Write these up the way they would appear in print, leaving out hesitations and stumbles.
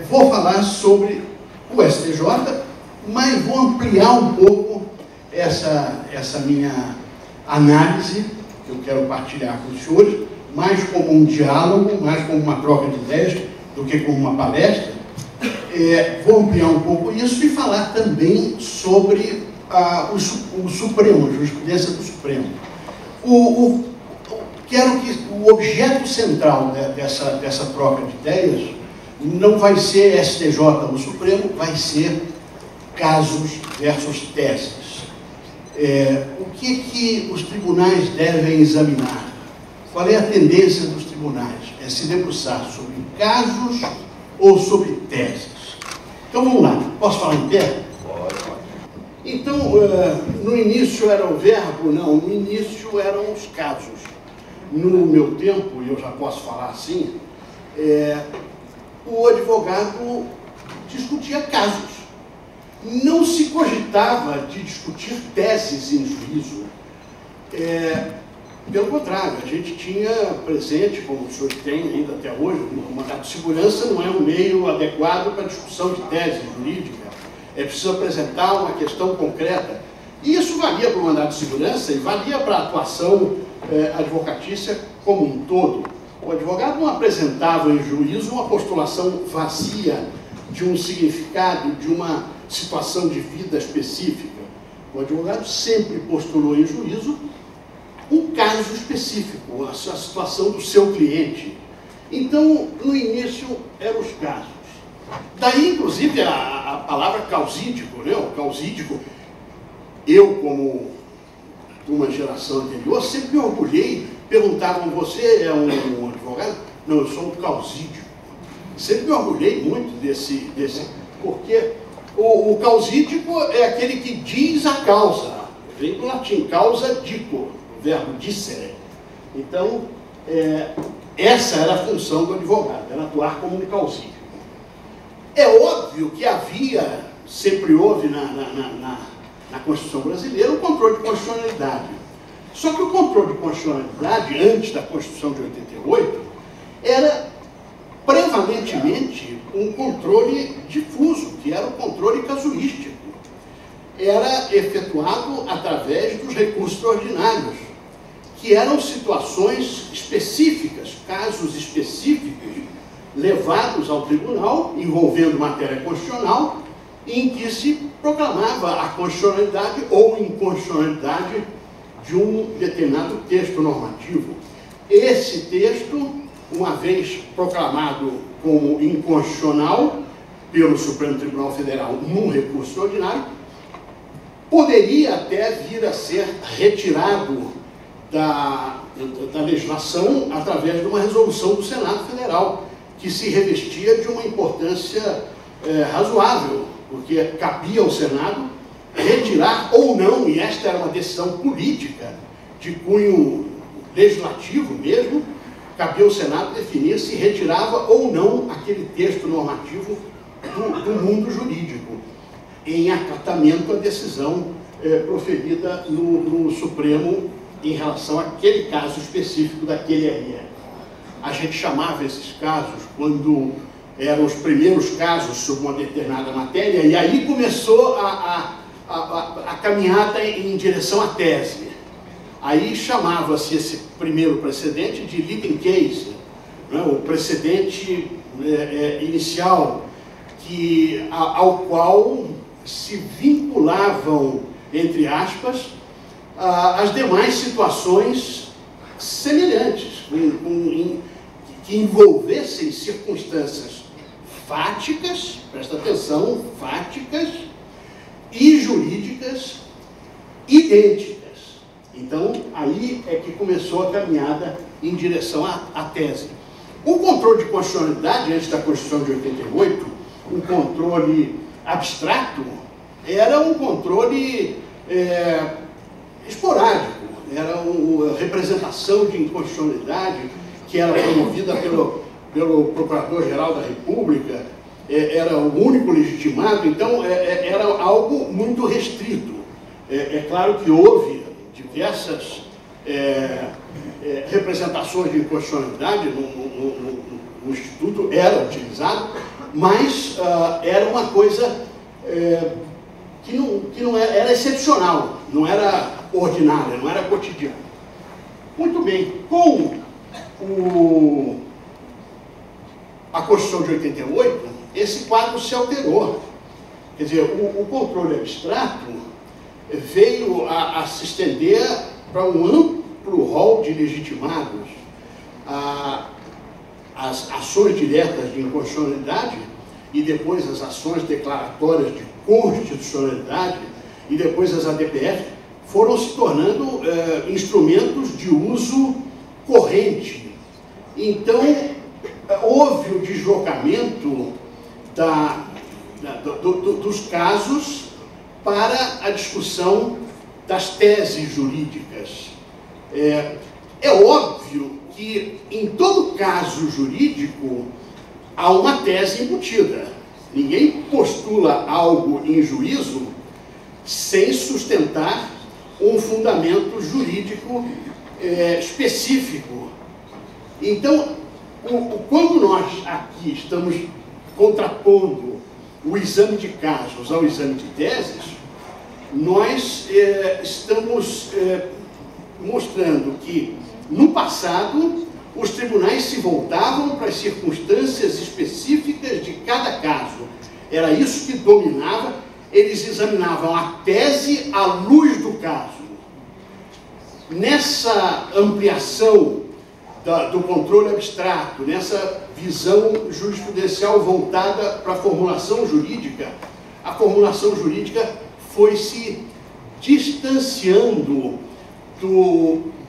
Vou falar sobre o STJ, mas vou ampliar um pouco essa minha análise, que eu quero partilhar com os senhores, mais como um diálogo, mais como uma troca de ideias, do que como uma palestra. Vou ampliar um pouco isso e falar também sobre o Supremo, a jurisprudência do Supremo. Quero que o objeto central dessa troca de ideias não vai ser STJ ou Supremo, vai ser casos versus teses. O que os tribunais devem examinar? Qual é a tendência dos tribunais? É se debruçar sobre casos ou sobre teses? Então vamos lá, posso falar em pé? Pode. Então, no início era o verbo? Não, no início eram os casos. No meu tempo, e eu já posso falar assim, o advogado discutia casos. Não se cogitava de discutir teses em juízo. Pelo contrário, a gente tinha presente, como o senhor tem ainda até hoje, o mandado de segurança não é um meio adequado para discussão de tese jurídica. É preciso apresentar uma questão concreta. E isso valia para o mandado de segurança e valia para a atuação advocatícia como um todo. O advogado não apresentava em juízo uma postulação vazia de um significado, de uma situação de vida específica. O advogado sempre postulou em juízo um caso específico, a situação do seu cliente. Então, no início, eram os casos. Daí, inclusive, a palavra causídico, né? O causídico, eu, como uma geração anterior, sempre me orgulhei. Perguntavam, você é um advogado? Não, eu sou um causídico. Sempre me orgulhei muito desse porque o causídico é aquele que diz a causa. Vem do latim, causa dico, o verbo dicere. Então, essa era a função do advogado, era atuar como um causídico. É óbvio que sempre houve na Constituição brasileira o controle de constitucionalidade. Só que o controle de constitucionalidade, antes da Constituição de 88, era prevalentemente um controle difuso, que era o controle casuístico. Era efetuado através dos recursos ordinários, que eram situações específicas, casos específicos, levados ao tribunal, envolvendo matéria constitucional, em que se proclamava a constitucionalidade ou inconstitucionalidade de um determinado texto normativo. Esse texto, uma vez proclamado como inconstitucional pelo Supremo Tribunal Federal num recurso ordinário, poderia até vir a ser retirado da legislação através de uma resolução do Senado Federal, que se revestia de uma importância razoável, porque cabia ao Senado retirar ou não, e esta era uma decisão política, de cunho legislativo mesmo, cabia ao Senado definir se retirava ou não aquele texto normativo do mundo jurídico, em acatamento à decisão proferida no Supremo em relação àquele caso específico daquele RE. A gente chamava esses casos, quando eram os primeiros casos sobre uma determinada matéria, e aí começou a caminhada em direção à tese. Aí chamava-se esse primeiro precedente de leading case, né? O precedente inicial, ao qual se vinculavam, entre aspas, as demais situações semelhantes, que envolvessem circunstâncias fáticas, presta atenção, fáticas e jurídicas idênticas. Então, aí é que começou a caminhada em direção à tese. O controle de constitucionalidade, antes da Constituição de 88, um controle abstrato, era um controle esporádico, era uma representação de inconstitucionalidade que era promovida pelo Procurador-Geral da República, era o único legitimado, então era algo muito restrito. É claro que houve diversas representações de inconstitucionalidade no Instituto, era utilizado, mas era uma coisa que não era excepcional, não era ordinária, não era cotidiana. Muito bem, com a Constituição de 88, esse quadro se alterou. Quer dizer, o controle abstrato veio a se estender para um amplo rol de legitimados. As ações diretas de inconstitucionalidade e depois as ações declaratórias de constitucionalidade e depois as ADPF foram se tornando instrumentos de uso corrente. Então, houve o deslocamento dos casos para a discussão das teses jurídicas. É óbvio que, em todo caso jurídico, há uma tese embutida. Ninguém postula algo em juízo sem sustentar um fundamento jurídico específico. Então, quando nós aqui estamos contrapondo o exame de casos ao exame de teses, nós estamos mostrando que, no passado, os tribunais se voltavam para as circunstâncias específicas de cada caso. Era isso que dominava, eles examinavam a tese à luz do caso. Nessa ampliação do controle abstrato, nessa visão jurisprudencial voltada para a formulação jurídica, a formulação jurídica foi se distanciando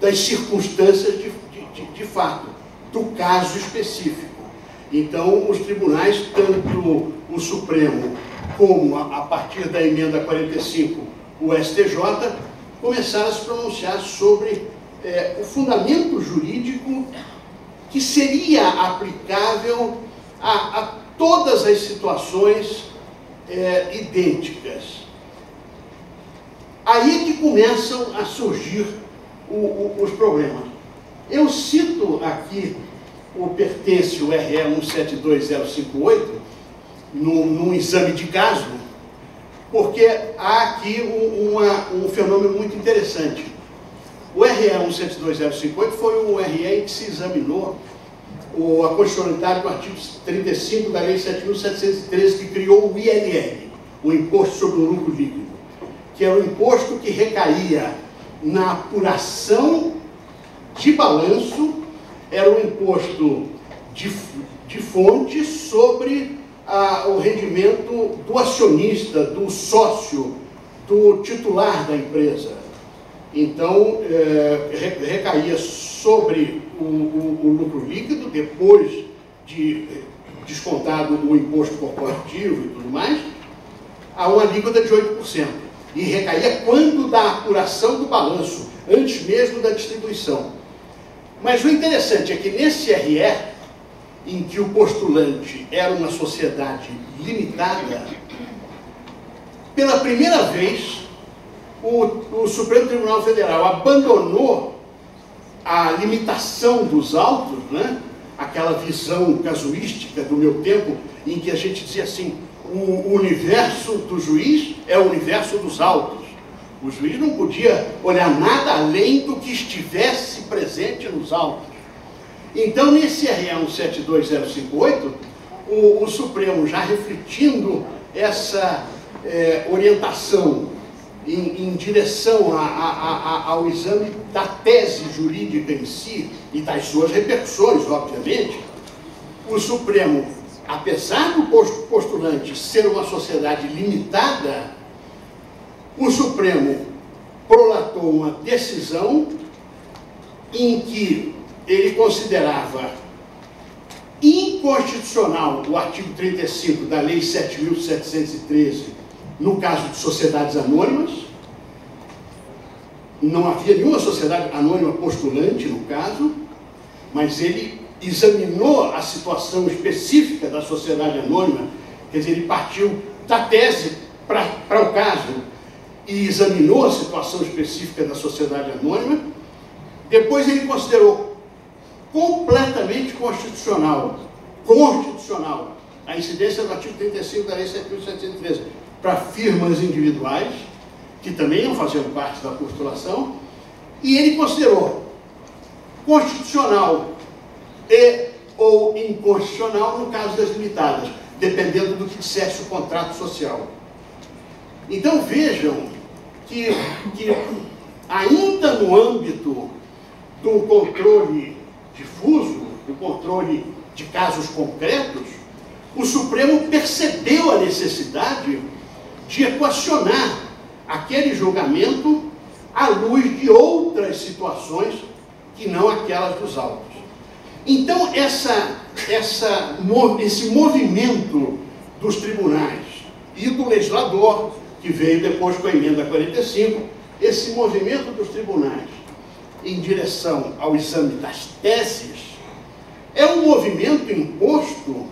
das circunstâncias de fato, do caso específico. Então, os tribunais, tanto o Supremo como, a partir da emenda 45, o STJ, começaram a se pronunciar sobre o fundamento jurídico que seria aplicável a todas as situações idênticas. Aí é que começam a surgir os problemas. Eu cito aqui o pertence, o RE 172058, num exame de caso, porque há aqui um fenômeno muito interessante. O RE 172058 foi um RE em que se examinou a constitucionalidade do artigo 35 da Lei 7.713, que criou o ILL, o Imposto sobre o Lucro Líquido, que era um imposto que recaía na apuração de balanço, era um imposto de fonte sobre o rendimento do acionista, do sócio, do titular da empresa. Então, recaía sobre o lucro líquido, depois de descontado o imposto corporativo e tudo mais, a uma alíquota de 8%. E recaía quando da apuração do balanço, antes mesmo da distribuição. Mas o interessante é que nesse RE, em que o postulante era uma sociedade limitada, pela primeira vez, o Supremo Tribunal Federal abandonou a limitação dos autos, né? Aquela visão casuística do meu tempo, em que a gente dizia assim, o universo do juiz é o universo dos autos. O juiz não podia olhar nada além do que estivesse presente nos autos. Então, nesse RE 172058, o Supremo, já refletindo essa orientação em direção ao exame da tese jurídica em si e das suas repercussões, obviamente, o Supremo, apesar do postulante ser uma sociedade limitada, o Supremo prolatou uma decisão em que ele considerava inconstitucional o artigo 35 da Lei 7.713 no caso de sociedades anônimas. Não havia nenhuma sociedade anônima postulante no caso, mas ele examinou a situação específica da sociedade anônima, quer dizer, ele partiu da tese para o caso e examinou a situação específica da sociedade anônima. Depois ele considerou completamente constitucional a incidência do artigo 35 da Lei 7.713 para firmas individuais, que também não faziam parte da postulação, e ele considerou constitucional e ou inconstitucional no caso das limitadas, dependendo do que dissesse o contrato social. Então vejam que ainda no âmbito do controle difuso, do controle de casos concretos, o Supremo percebeu a necessidade de equacionar aquele julgamento à luz de outras situações que não aquelas dos autos. Então, esse movimento dos tribunais e do legislador, que veio depois com a emenda 45, esse movimento dos tribunais em direção ao exame das teses, é um movimento imposto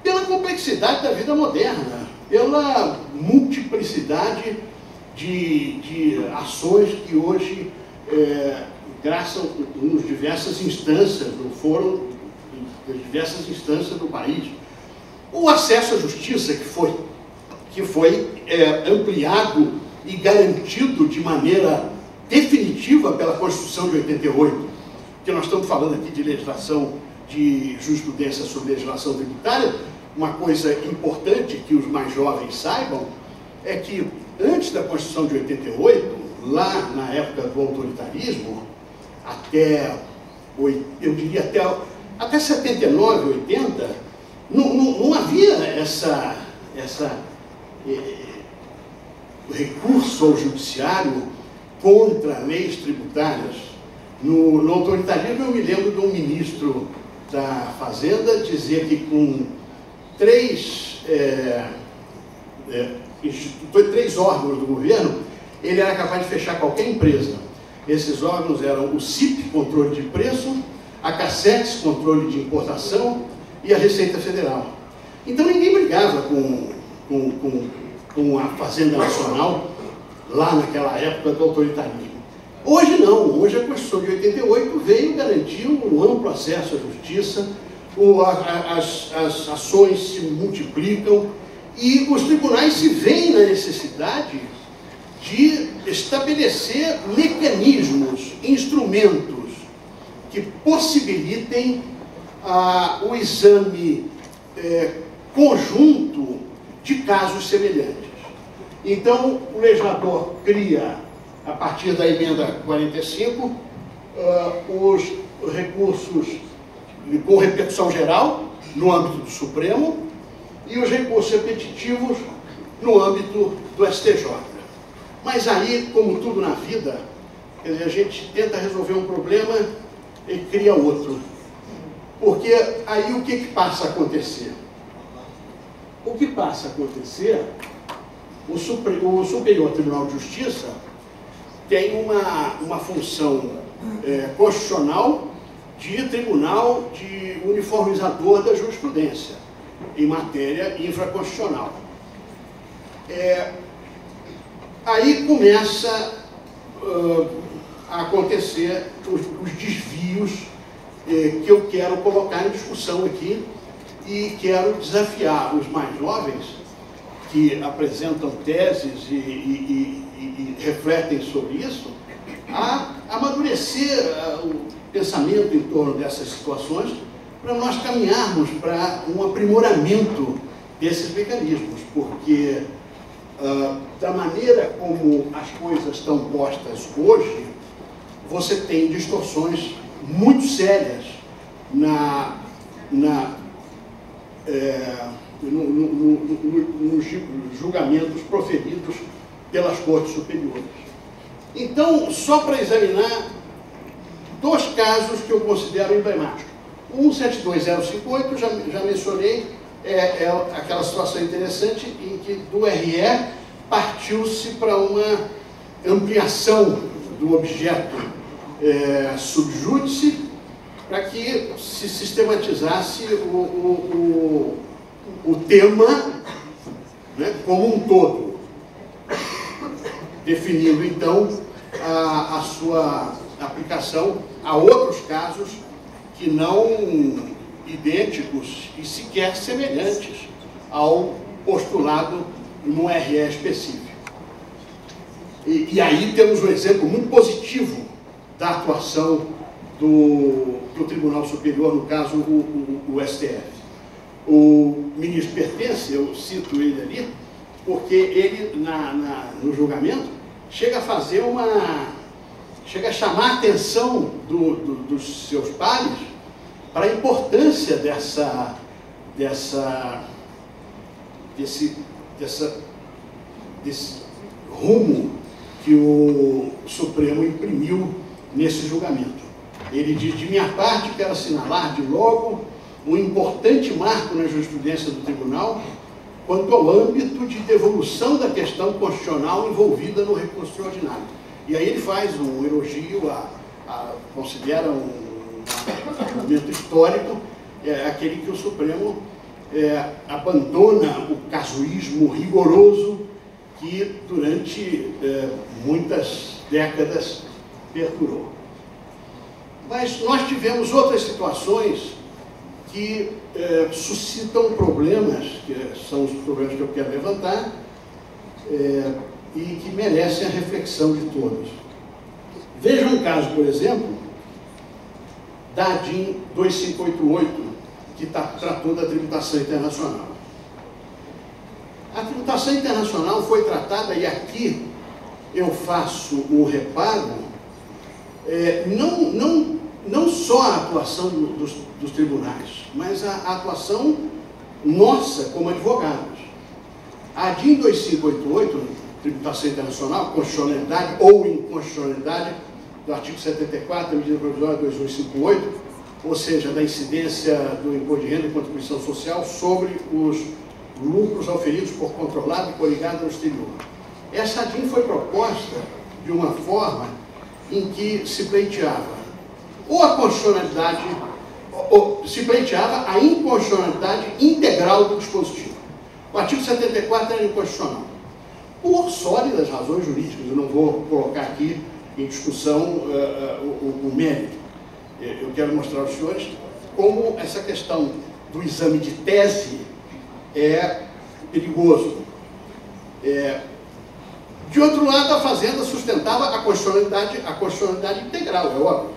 pela complexidade da vida moderna, pela multiplicidade de ações que hoje graçam nas diversas instâncias do fórum, das diversas instâncias do país. O acesso à justiça que foi ampliado e garantido de maneira definitiva pela Constituição de 88, que nós estamos falando aqui de legislação de jurisprudência sobre legislação tributária. Uma coisa importante que os mais jovens saibam é que antes da Constituição de 88, lá na época do autoritarismo, até 79, 80, não havia recurso ao judiciário contra leis tributárias. No autoritarismo, eu me lembro de um ministro da Fazenda dizer que com três órgãos do governo, ele era capaz de fechar qualquer empresa. Esses órgãos eram o CIP, controle de preço, a CACETES, controle de importação, e a Receita Federal. Então ninguém brigava com a Fazenda Nacional lá naquela época do autoritarismo. Hoje não, hoje a Constituição de 88 veio garantir um amplo acesso à justiça, as ações se multiplicam e os tribunais se veem na necessidade de estabelecer mecanismos, instrumentos que possibilitem o exame conjunto de casos semelhantes. Então, o legislador cria, a partir da emenda 45, os recursos com repercussão geral no âmbito do Supremo e os recursos repetitivos no âmbito do STJ. Mas aí, como tudo na vida, quer dizer, a gente tenta resolver um problema e cria outro. Porque aí o que passa a acontecer? O que passa a acontecer, o Superior Tribunal de Justiça tem uma função constitucional de tribunal de uniformizador da jurisprudência em matéria infraconstitucional. Aí começa a acontecer os desvios que eu quero colocar em discussão aqui e quero desafiar os mais jovens que apresentam teses e refletem sobre isso a amadurecer o pensamento em torno dessas situações para nós caminharmos para um aprimoramento desses mecanismos, porque da maneira como as coisas estão postas hoje, você tem distorções muito sérias nos julgamentos proferidos pelas cortes superiores. Então, só para examinar dois casos que eu considero emblemáticos. O 172058, já mencionei, é aquela situação interessante em que do RE partiu-se para uma ampliação do objeto subjúdice para que se sistematizasse o tema, né, como um todo, definindo então a sua aplicação a outros casos que não idênticos e sequer semelhantes ao postulado no RE específico. E aí temos um exemplo muito positivo da atuação do Tribunal Superior, no caso o STF. O ministro Pertence, eu cito ele ali, porque ele, no julgamento, chega a chamar a atenção dos seus pares para a importância desse rumo que o Supremo imprimiu nesse julgamento. Ele diz: de minha parte, quero assinalar de logo um importante marco na jurisprudência do Tribunal quanto ao âmbito de devolução da questão constitucional envolvida no recurso extraordinário. E aí ele faz um elogio, considera um momento histórico, aquele que o Supremo abandona o casuísmo rigoroso que durante muitas décadas perdurou. Mas nós tivemos outras situações que suscitam problemas, que são os problemas que eu quero levantar, e que merecem a reflexão de todos. Veja um caso, por exemplo, da ADIM 2588, que tratou da tributação internacional. A tributação internacional foi tratada, e aqui eu faço o reparo, não só a atuação dos tribunais, mas a atuação nossa como advogados. A ADIM 2588, tributação internacional, constitucionalidade ou inconstitucionalidade do artigo 74 da medida provisória 2158, ou seja, da incidência do imposto de renda e contribuição social sobre os lucros auferidos por controlado e coligado no exterior. Essa ADIM foi proposta de uma forma em que se pleiteava ou a constitucionalidade, ou se pleiteava a inconstitucionalidade integral do dispositivo. O artigo 74 era inconstitucional, por sólidas razões jurídicas. Eu não vou colocar aqui em discussão o mérito. Eu quero mostrar aos senhores como essa questão do exame de tese é perigoso. De outro lado, a Fazenda sustentava a constitucionalidade integral, é óbvio.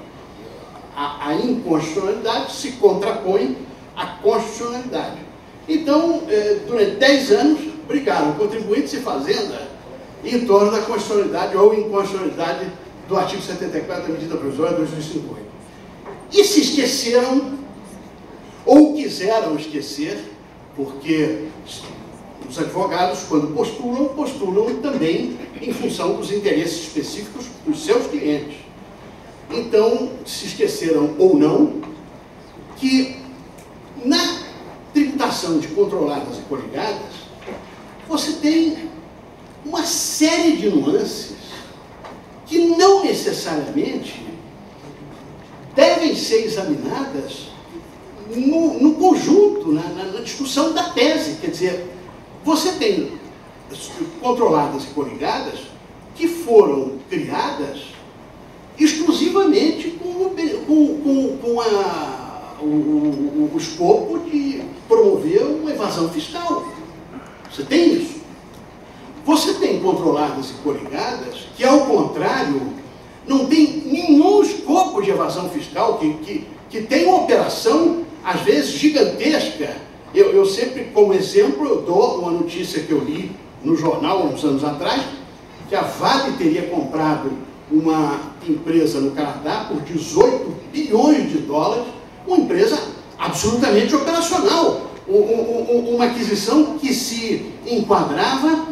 A inconstitucionalidade se contrapõe à constitucionalidade. Então, durante 10 anos, brigaram contribuintes e Fazenda em torno da constitucionalidade ou inconstitucionalidade do artigo 74 da medida provisória 2158. E se esqueceram, ou quiseram esquecer, porque os advogados, quando postulam também em função dos interesses específicos dos seus clientes. Então, se esqueceram ou não, que na tributação de controladas e coligadas, você tem uma série de nuances que não necessariamente devem ser examinadas no conjunto, na discussão da tese. Quer dizer, você tem controladas e coligadas que foram criadas exclusivamente com o escopo de promover uma evasão fiscal. Você tem isso. Você tem controladas e coligadas que, ao contrário, não tem nenhum escopo de evasão fiscal, que tem uma operação, às vezes, gigantesca. Eu sempre, como exemplo, dou uma notícia que eu li no jornal, há uns anos atrás, que a Vale teria comprado uma empresa no Canadá por 18 bilhões de dólares, uma empresa absolutamente operacional, uma aquisição que se enquadrava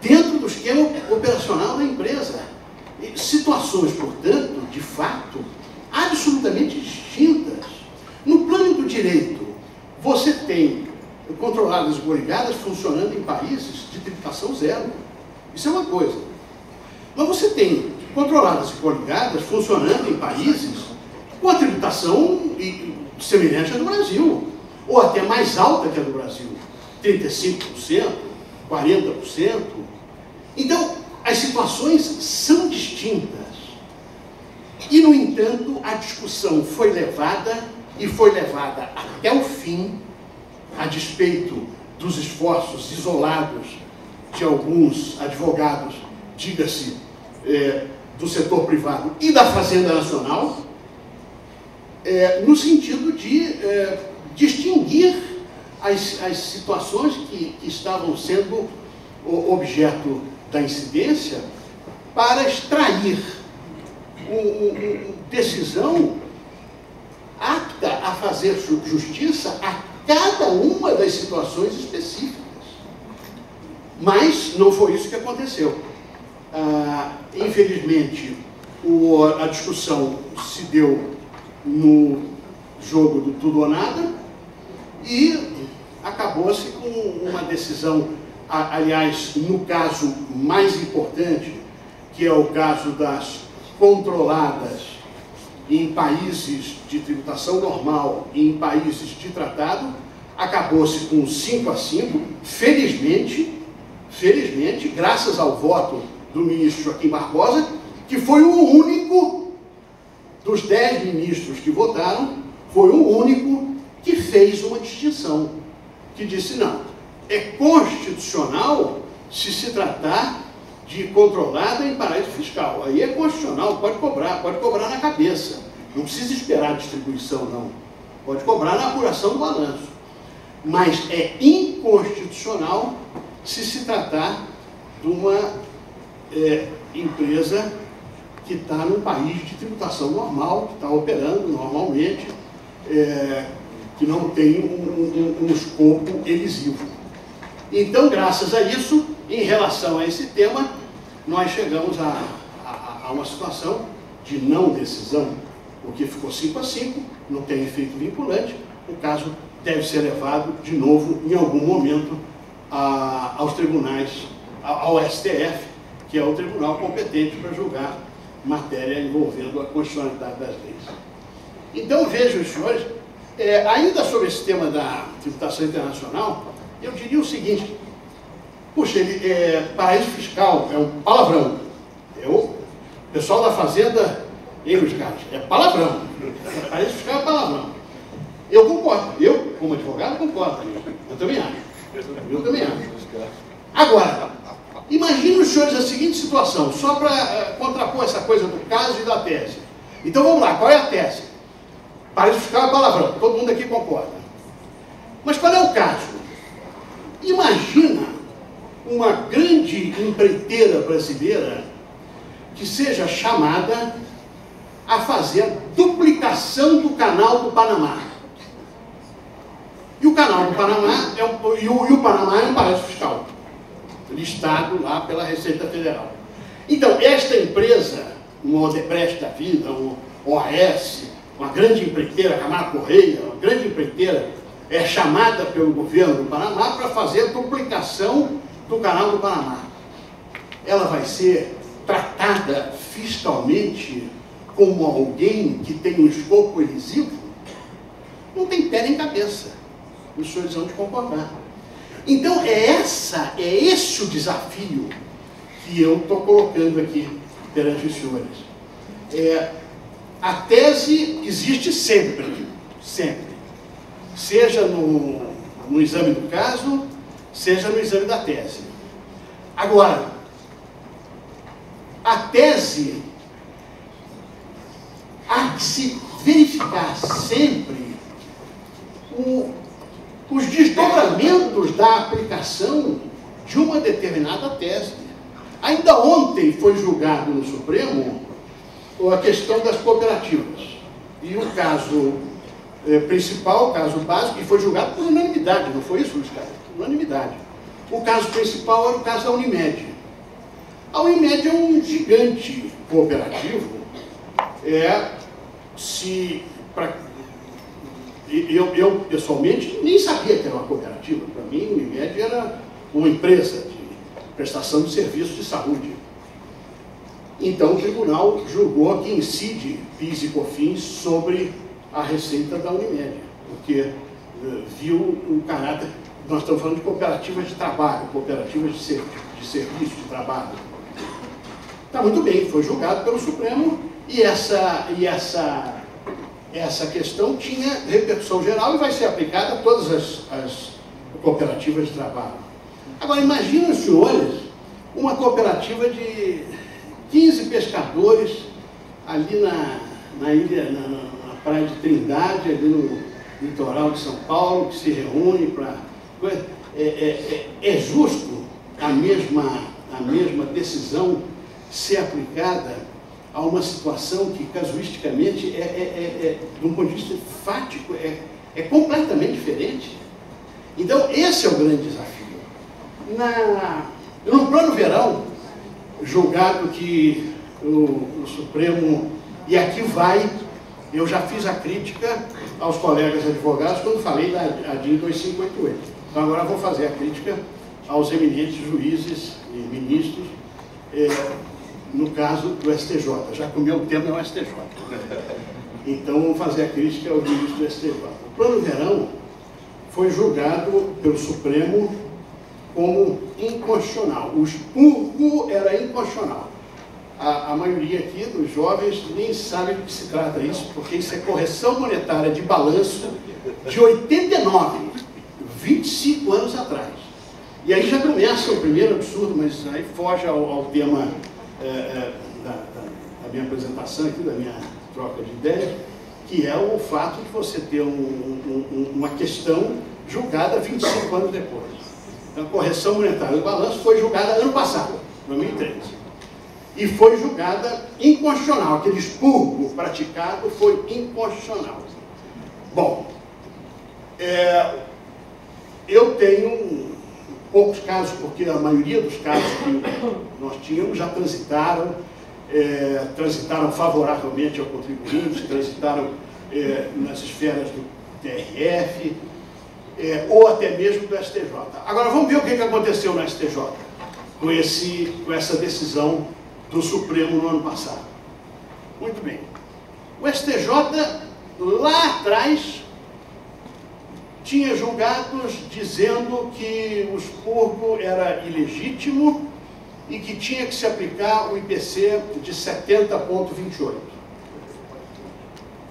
dentro do esquema operacional da empresa. Situações, portanto, de fato, absolutamente distintas. No plano do direito, você tem controladas e coligadas funcionando em países de tributação zero. Isso é uma coisa. Mas você tem controladas e coligadas funcionando em países com a tributação semelhante à do Brasil, ou até mais alta que a do Brasil, 35%, 40%. Então, as situações são distintas. E, no entanto, a discussão foi levada, e foi levada até o fim, a despeito dos esforços isolados de alguns advogados, diga-se, do setor privado e da Fazenda Nacional, no sentido de distinguir as situações que estavam sendo objeto da incidência para extrair uma decisão apta a fazer justiça a cada uma das situações específicas. Mas não foi isso que aconteceu. Infelizmente, a discussão se deu no jogo do tudo ou nada e acabou-se com uma decisão, aliás, no caso mais importante, que é o caso das controladas em países de tributação normal e em países de tratado, acabou-se com 5-5, felizmente, graças ao voto do ministro Joaquim Barbosa, que foi o único dos 10 ministros que votaram, foi o único que fez uma distinção, que disse, não, é constitucional se tratar de controlada em paraíso fiscal. Aí é constitucional, pode cobrar na cabeça. Não precisa esperar a distribuição, não. Pode cobrar na apuração do balanço. Mas é inconstitucional se tratar de uma empresa que está num país de tributação normal, que está operando normalmente, que não tem um escopo elisivo. Então, graças a isso, em relação a esse tema, nós chegamos a uma situação de não decisão, porque ficou 5-5, não tem efeito vinculante, o caso deve ser levado de novo, em algum momento, aos tribunais, ao STF, que é o tribunal competente para julgar matéria envolvendo a constitucionalidade das leis. Então, vejam, senhores, ainda sobre esse tema da tributação internacional, eu diria o seguinte, puxa, paraíso fiscal é um palavrão. O pessoal da Fazenda, Luiz Carlos, é palavrão. Paraíso fiscal é palavrão. Eu concordo. Eu, como advogado, concordo. Eu também acho. Agora, imagine os senhores a seguinte situação, só para contrapor essa coisa do caso e da tese. Então vamos lá, qual é a tese? Paraíso fiscal é palavrão, todo mundo aqui concorda. Mas qual é o caso? Imagina uma grande empreiteira brasileira que seja chamada a fazer a duplicação do Canal do Panamá. E o Canal do Panamá o Panamá é um paraíso fiscal, listado lá pela Receita Federal. Então, esta empresa, uma Odebrecht da vida, um OAS, uma grande empreiteira, Camargo Correia, uma grande empreiteira, é chamada pelo governo do Panamá para fazer a duplicação do Canal do Panamá. Ela vai ser tratada fiscalmente como alguém que tem um escopo elisivo? Não tem pé nem cabeça. Os senhores vão de concordar. Então, é esse o desafio que eu estou colocando aqui perante os senhores. A tese existe sempre. Seja no exame do caso, seja no exame da tese. Agora, a tese há que se verificar sempre os desdobramentos da aplicação de uma determinada tese. Ainda ontem foi julgado no Supremo a questão das cooperativas. E o caso principal, o caso básico, que foi julgado por unanimidade, não foi isso, Luiz Carlos? Unanimidade. O caso principal era o caso da Unimed. A Unimed é um gigante cooperativo. Eu, pessoalmente, nem sabia que era uma cooperativa. Para mim, a Unimed era uma empresa de prestação de serviços de saúde. Então, o tribunal julgou que incide PIS e COFINS sobre a receita da Unimed, porque viu o caráter. Nós estamos falando de cooperativas de trabalho, cooperativas de serviço de trabalho. Está muito bem, foi julgado pelo Supremo e essa essa questão tinha repercussão geral e vai ser aplicada a todas as cooperativas de trabalho. Agora, imaginem os senhores uma cooperativa de 15 pescadores ali na ilha, na praia de Trindade, ali no litoral de São Paulo, que se reúne para... É justo a mesma decisão ser aplicada a uma situação que, casuisticamente, de um ponto de vista fático, é completamente diferente? Então, esse é o grande desafio. No plano verão, julgado que o Supremo, e aqui vai, eu já fiz a crítica aos colegas advogados quando falei da DIN 2588. Então agora vou fazer a crítica aos eminentes juízes e ministros, no caso do STJ, já que o meu tema é o STJ. Então vamos fazer a crítica aos ministros do STJ. O plano verão foi julgado pelo Supremo como inconstitucional. O expurgo era inconstitucional. A maioria aqui dos jovens nem sabe do que se trata isso, porque isso é correção monetária de balanço de 89, 25 anos atrás. E aí já começa o primeiro absurdo, mas aí foge ao tema da minha apresentação aqui, da minha troca de ideias, que é o fato de você ter uma questão julgada 25 anos depois. Então, a correção monetária do balanço foi julgada ano passado, 2013. E foi julgada inconstitucional. Aquele expurgo praticado foi inconstitucional. Bom, eu tenho poucos casos, porque a maioria dos casos que nós tínhamos já transitaram favoravelmente ao contribuinte, transitaram nas esferas do TRF, ou até mesmo do STJ. Agora vamos ver o que aconteceu no STJ com essa decisão do Supremo no ano passado. Muito bem. O STJ, lá atrás, tinha julgados dizendo que o expurgo era ilegítimo e que tinha que se aplicar o IPC de 70,28.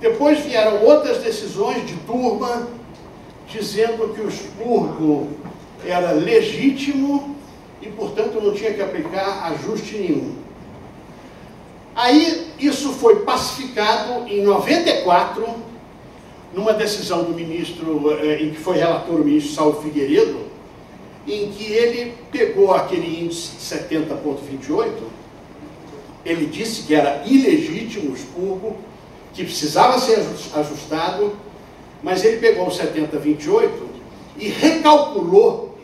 Depois vieram outras decisões de turma dizendo que o expurgo era legítimo e, portanto, não tinha que aplicar ajuste nenhum. Aí, isso foi pacificado em 94, numa decisão do ministro, em que foi relator o ministro Saulo Figueiredo, em que ele pegou aquele índice de 70,28, ele disse que era ilegítimo o expurgo, que precisava ser ajustado, mas ele pegou o 70,28 e recalculou,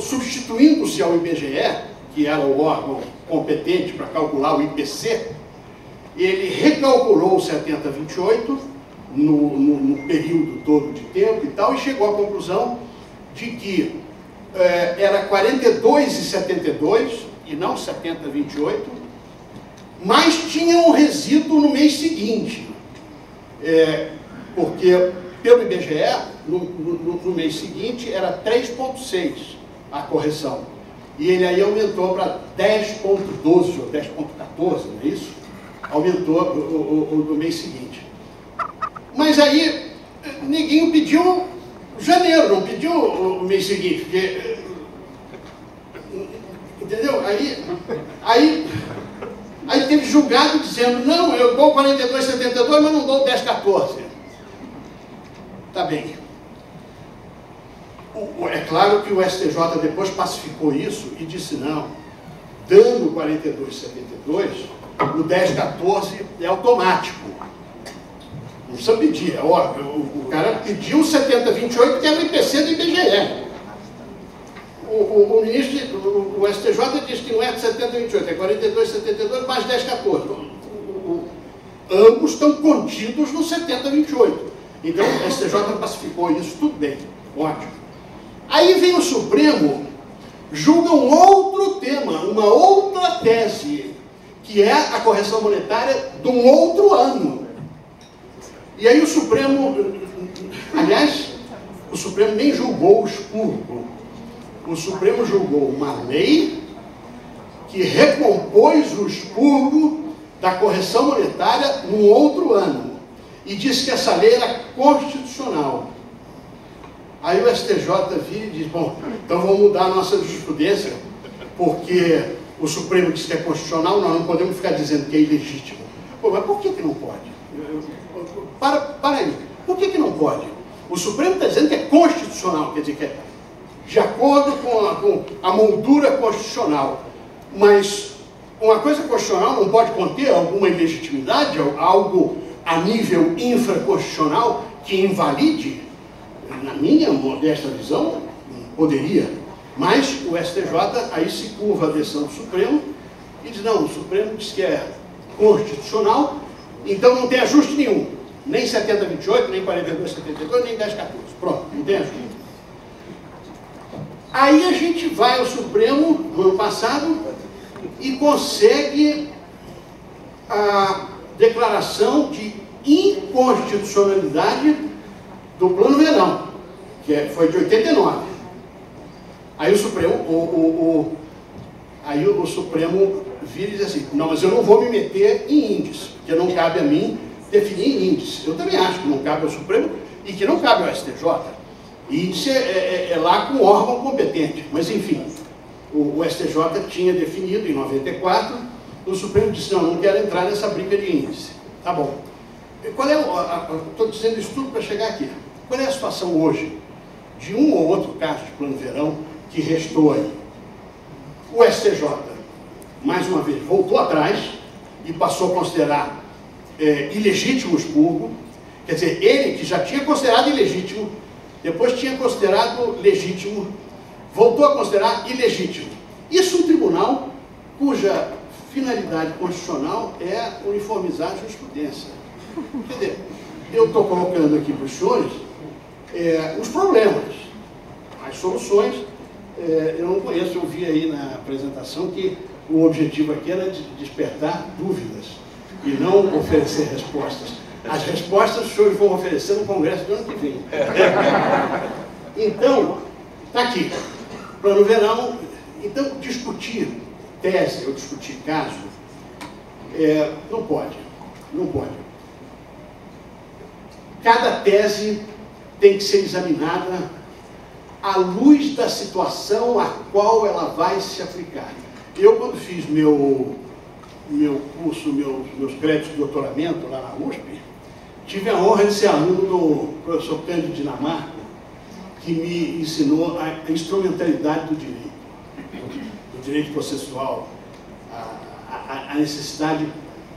substituindo-se ao IBGE, que era o órgão competente para calcular o IPC, ele recalculou o 70,28 no período todo de tempo e tal, e chegou à conclusão de que era 42,72 e não 70,28, mas tinha um resíduo no mês seguinte, porque pelo IBGE, no mês seguinte, era 3,6 a correção. E ele aí aumentou para 10,12 ou 10,14, não é isso? Aumentou no mês seguinte. Mas aí, ninguém pediu janeiro, não pediu o mês seguinte, porque... Entendeu? Aí teve julgado dizendo, não, eu dou 42,72, mas não dou 10,14. Tá bem. É claro que o STJ depois pacificou isso e disse, não, dando 42,72, o 10,14 é automático. Não precisa pedir, é óbvio. O cara pediu 70,28, que era o IPC do IBGE. O STJ diz que não é 70,28, é 42,72 mais 10,14. Ambos estão contidos no 70,28. Então o STJ pacificou isso, tudo bem, ótimo. Aí vem o Supremo, julga um outro tema, uma outra tese, que é a correção monetária de um outro ano. E aí o Supremo, aliás, o Supremo nem julgou o expurgo. O Supremo julgou uma lei que recompôs o expurgo da correção monetária num outro ano e disse que essa lei era constitucional. Aí o STJ vira e diz, bom, então vamos mudar a nossa jurisprudência, porque o Supremo diz que é constitucional, nós não podemos ficar dizendo que é ilegítimo. Pô, mas por que não pode? Para aí, por que não pode? O Supremo está dizendo que é constitucional, quer dizer, que é de acordo com a moldura constitucional, mas uma coisa constitucional não pode conter alguma ilegitimidade, algo a nível infraconstitucional que invalide. Na minha modesta visão, poderia, mas o STJ aí se curva a decisão do Supremo e diz, não, o Supremo diz que é constitucional, então não tem ajuste nenhum, nem 70-28, nem 42-72, nem 10-14, pronto, não tem ajuste. Aí a gente vai ao Supremo, no ano passado, e consegue a declaração de inconstitucionalidade do Plano Verão, que foi de 89. Aí o Supremo, aí o Supremo vira e diz assim, não, mas eu não vou me meter em índice, porque não cabe a mim definir índice. Eu também acho que não cabe ao Supremo e que não cabe ao STJ. Índice é lá com o órgão competente, mas enfim, o STJ tinha definido em 94, o Supremo disse, não quero entrar nessa briga de índice. Tá bom. Qual é estou dizendo isso tudo para chegar aqui. Qual é a situação hoje de um ou outro caso de Plano Verão que restou aí? O STJ, mais uma vez, voltou atrás e passou a considerar ilegítimo o expurgo. Quer dizer, ele que já tinha considerado ilegítimo, depois tinha considerado legítimo, voltou a considerar ilegítimo. Isso um tribunal cuja finalidade constitucional é uniformizar a jurisprudência. Quer dizer, eu estou colocando aqui para os senhores os problemas, as soluções. Eu não conheço, eu vi aí na apresentação que o objetivo aqui era de despertar dúvidas e não oferecer respostas. As respostas os senhores vão oferecer no Congresso do ano que vem. Então, está aqui, Plano Verão. Então, discutir tese ou discutir caso, não pode. Cada tese tem que ser examinada à luz da situação a qual ela vai se aplicar. Eu, quando fiz meu curso, meus créditos de doutoramento lá na USP, tive a honra de ser aluno do professor Cândido Dinamarca, que me ensinou a instrumentalidade do direito processual, a necessidade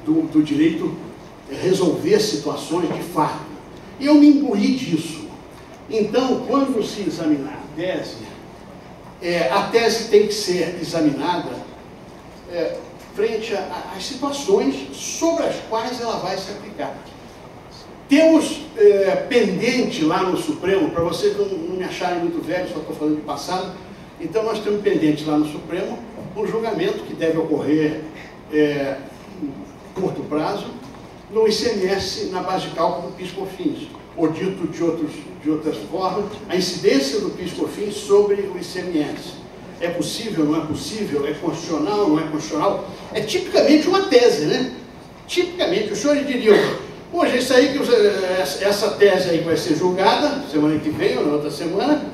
do direito resolver situações de fato. E eu me imbuí disso. Então, quando se examinar a tese tem que ser examinada frente às situações sobre as quais ela vai se aplicar. Temos pendente lá no Supremo, para vocês não me acharem muito velho, só estou falando de passado, então nós temos pendente lá no Supremo um julgamento que deve ocorrer em curto prazo no ICMS na base de cálculo do PIS/COFINS, ou dito de outras formas, a incidência do PIS/COFINS sobre o ICMS. É possível, não é possível? É constitucional, não é constitucional? É tipicamente uma tese, né? Tipicamente, os senhores diriam, poxa, isso aí, essa tese aí vai ser julgada, semana que vem ou na outra semana,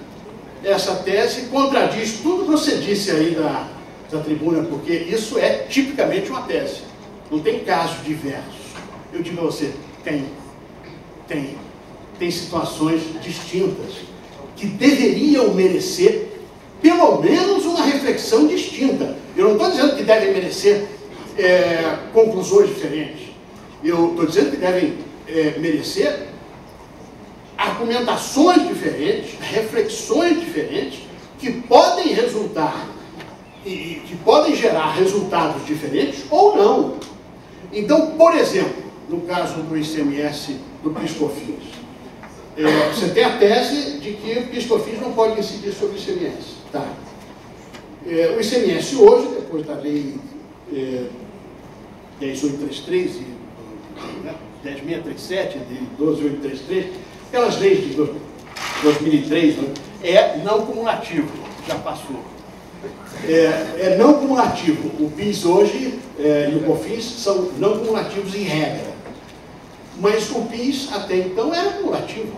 essa tese contradiz tudo que você disse aí da tribuna, porque isso é tipicamente uma tese. Não tem casos diversos. Eu digo a você, tem situações distintas que deveriam merecer pelo menos uma reflexão distinta. Eu não estou dizendo que devem merecer conclusões diferentes. Eu estou dizendo que devem merecer argumentações diferentes, reflexões diferentes, que podem resultar e que podem gerar resultados diferentes ou não. Então, por exemplo, no caso do ICMS do PIS/COFINS, você tem a tese de que o PIS/COFINS não pode incidir sobre o ICMS. Tá. O ICMS hoje, depois da lei 10.833 e 10.637, de 12.833, aquelas leis de 2003, é não cumulativo, já passou. é não cumulativo. O PIS hoje e o COFINS são não cumulativos em regra. Mas o PIS, até então, era cumulativo.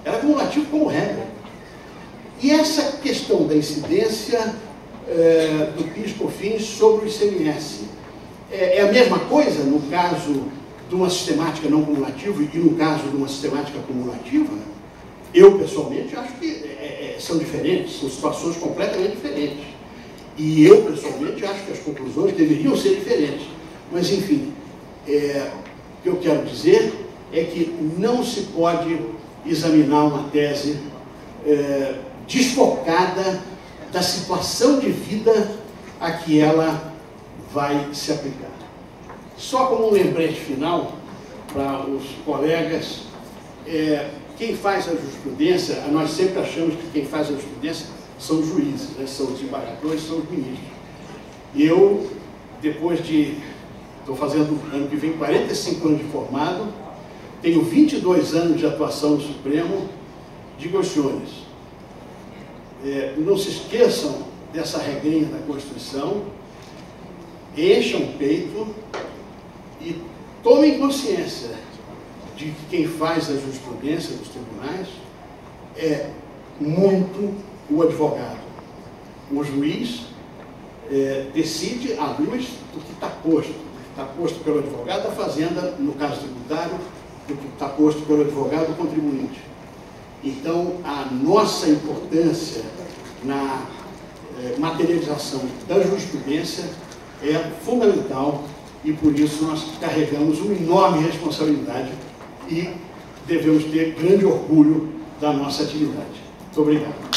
Era cumulativo como regra. E essa questão da incidência do PIS/COFINS sobre o ICMS é a mesma coisa no caso de uma sistemática não cumulativa e no caso de uma sistemática cumulativa? Eu, pessoalmente, acho que são diferentes, são situações completamente diferentes. E eu, pessoalmente, acho que as conclusões deveriam ser diferentes. Mas, enfim, o que eu quero dizer é que não se pode examinar uma tese desfocada da situação de vida a que ela vai se aplicar. Só como um lembrete final para os colegas, quem faz a jurisprudência, nós sempre achamos que quem faz a jurisprudência são os juízes, né? São os desembargadores, são os ministros. E eu, depois de, estou fazendo ano que vem 45 anos de formado, tenho 22 anos de atuação no Supremo, digo aos senhores, não se esqueçam dessa regrinha da Constituição, encham o peito e tomem consciência de que quem faz a jurisprudência dos tribunais é muito o advogado. O juiz decide à luz do que está posto. Do que está posto pelo advogado da fazenda, no caso tributário, do que está posto pelo advogado do contribuinte. Então, a nossa importância na materialização da jurisprudência é fundamental e, por isso, nós carregamos uma enorme responsabilidade e devemos ter grande orgulho da nossa atividade. Muito obrigado.